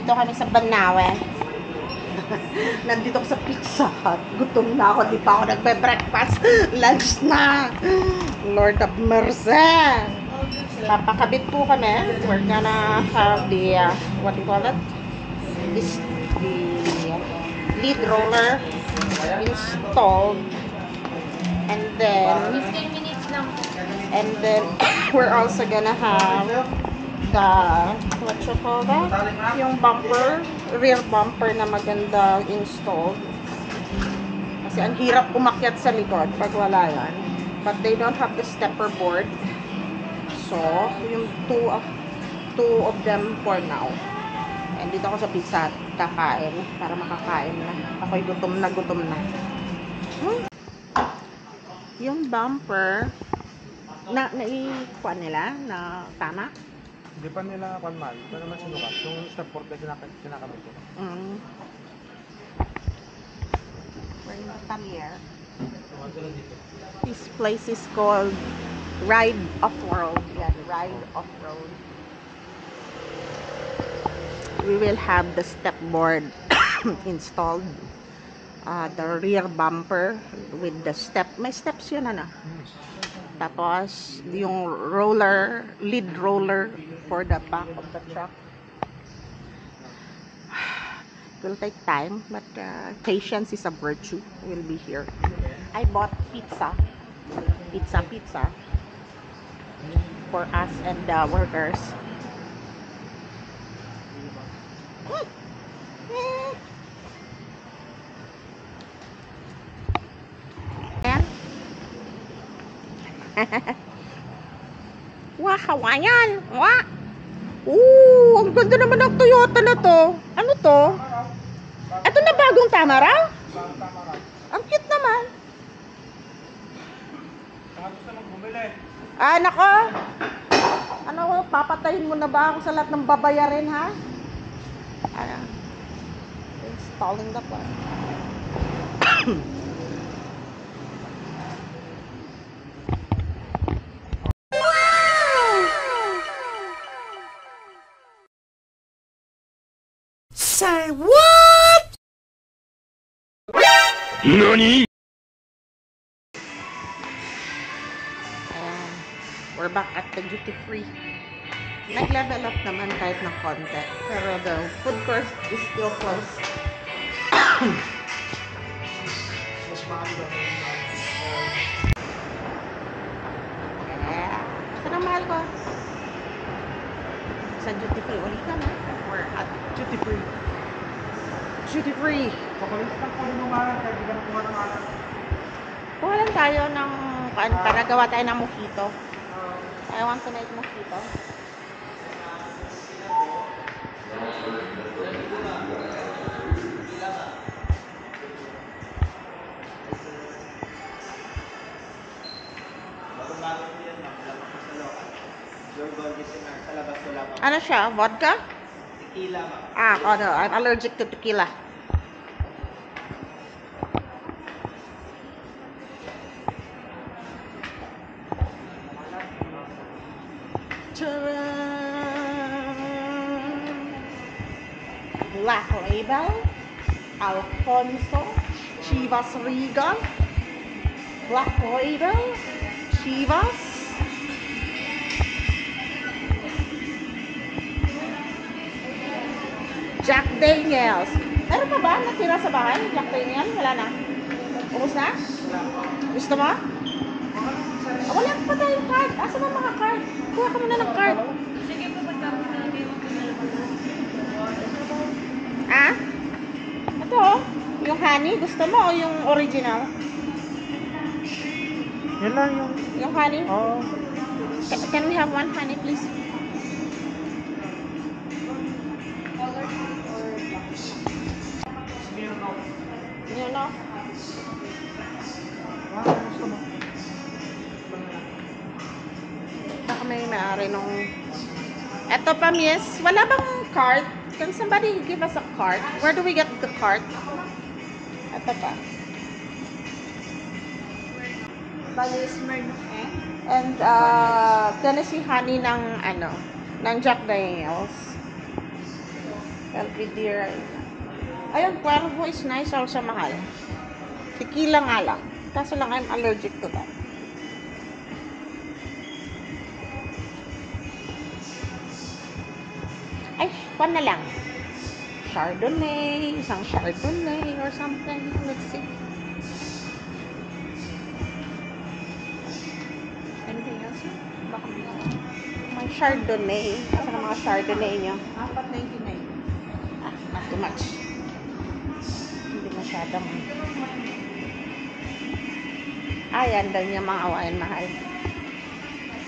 Nandito kami sa Banawe. Nandito ako sa Pizza Hut. Gutom na ako. Di pa ako nagbe-breakfast. Lunch na. Lord of mercy. Papakabit po kami. We're gonna have the, what do you call it? This, the lead roller installed. And then, 15 minutes lang. and then, we're also gonna have the, what you call that? Yung bumper, rear bumper na maganda installed. Kasi ang hirap umakyat sa likod pag wala yan. But they don't have the stepper board. So, yung two of them for now. And dito ako sa Pizza Hut, kakain para makakain na. Ako'y gutom na. Yung bumper, naikuan nila na tama? Hindi pa nila kanmal. Ito naman sinukat. Yung step board na kinakamit ko. We're in Tamier. This place is called Ride Off-Road. Yeah, Ride Off-Road. We will have the step board installed. The rear bumper with the step. May steps yun, ano? Tapos, yung roller, lead roller for the back of the truck. It will take time, but patience is a virtue. We'll be here. I bought pizza for us and the workers. Wah, Hawaiian! Wah! Ang ganda naman ng Toyota na to. Ano to? Ito na bagong Tamara? Ang cute naman. Nako. Ano, papatayin mo na ba ako sa lahat ng babayarin, ha? Installing the plan. Say what? NANI? We're back at the duty free. Nag-level up naman kahit ng konti. Pero the food court is still closed. Saan ang mahal ko? Sa duty free. Ulit ka na. We're at Duty free. duty free. Papalis lang ko nung mga kahit di ka nakuha ng alam. Kuha lang tayo ng para gawa tayo ng mojito. I want to make mojito. Ano siya? Vodka? Tequila, No. I'm allergic to tequila. Black Label, Alfonso, Chivas Regal, Black Label, Chivas, Jack Daniels. Meron pa ba natira sa bahay? Jack Daniels? Wala na? Ubus na? Gusto mo? Wala pa tayong card. Asa na mga card? Kuha ka muna ng card. Sige po, ba't ako na Ito yung honey. Gusto mo o yung original? Yan lang yung... Yung honey? Oo. Can we have one honey, please? You know? Gusto mo? Baka may maaari nung... Eto pa, miss. Wala bang card? Can somebody give us a card? Where do we get the card? Eto pa. Bali, Smirnoff And Tennessee honey ng ng Jack Daniels. Belvedere. Ayun, Cuervo is nice also, mahal. Tequila nga lang. Kaso lang, I'm allergic to that. Ay, pan na lang. Chardonnay, isang Chardonnay or something. Let's see. Anything else? Baka may Chardonnay. Asa na mga Chardonnay nyo? 4.99. Ah, not too much. Hindi masyadong. Ayan daw niya mga wine, mahal.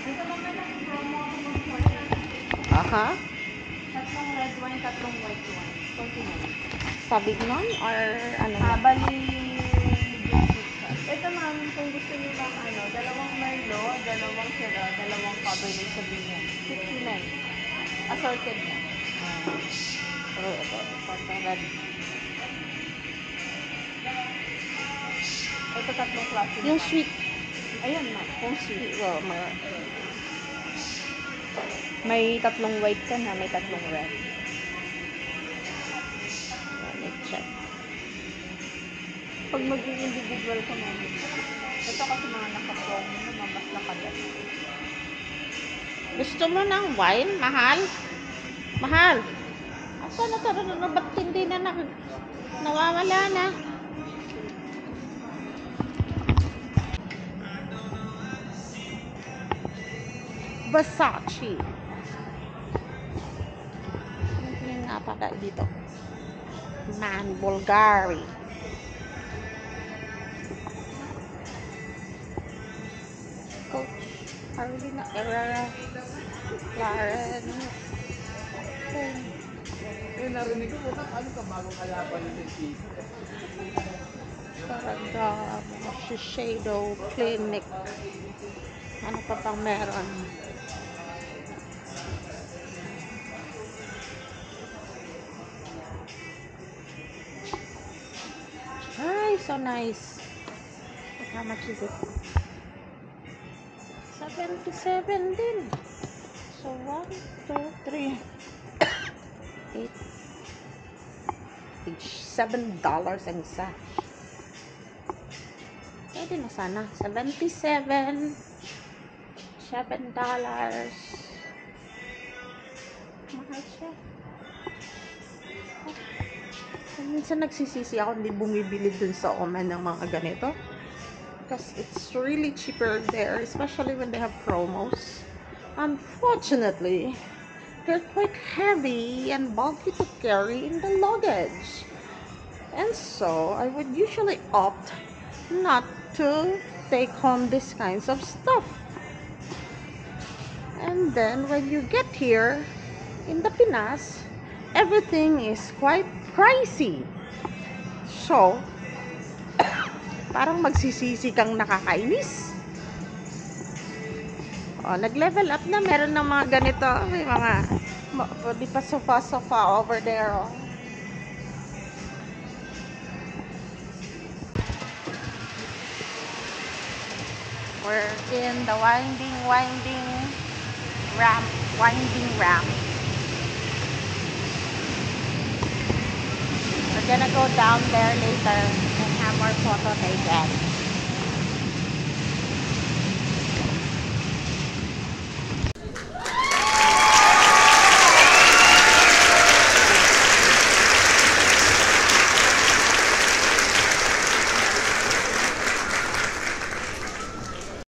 Ito naman ang promo ako mag Aha. Tatlong red wine, tatlong white wine. 49. Savignon or ano? Bali, ito ma'am, kung gusto niyo lang dalawang Merlot, dalawang Syrah, dalawang Cabernet Sauvignon. 59. Assorted na. Pero ito, red. Ito tatlong klase. Yung sweet. Ayun ma'am, kung sweet. Oh, May tatlong white ka na, may tatlong red. let me check. Pag maging individual ka ma'am, ito kasi mga naka-promo naman, mas nakagat. Gusto mo ng wine, mahal? Mahal. Asa na to? Ba't hindi na nawawala na? Versace. Ano yung napaka dito? Man, Bulgari. Coach, Carolina Herrera, Lauren. Eh, narinig ko, ano ka bagong kalaban ni Steve? Parang Shiseido Clinic. Ano pa pang meron? Ay, so nice. How much is it? 77 din. So, 1, 2, 3, 8, $7 ang isa. Pwede na sana. 77. $7. Mahal siya. Minsan nagsisisi ako hindi bumibili dun sa Oman ng mga ganito. Because it's really cheaper there, especially when they have promos. Unfortunately, they're quite heavy and bulky to carry in the luggage. And so, I would usually opt not to take home these kinds of stuff. And then, when you get here, in the Pinas, everything is quite pricey. So, parang magsisisi kang nakakainis. Oh, nag-level up na. Meron ng mga ganito. May mga, di pa sofa over there. Oh. We're in the winding ramp. We're gonna go down there later and have our photo taken.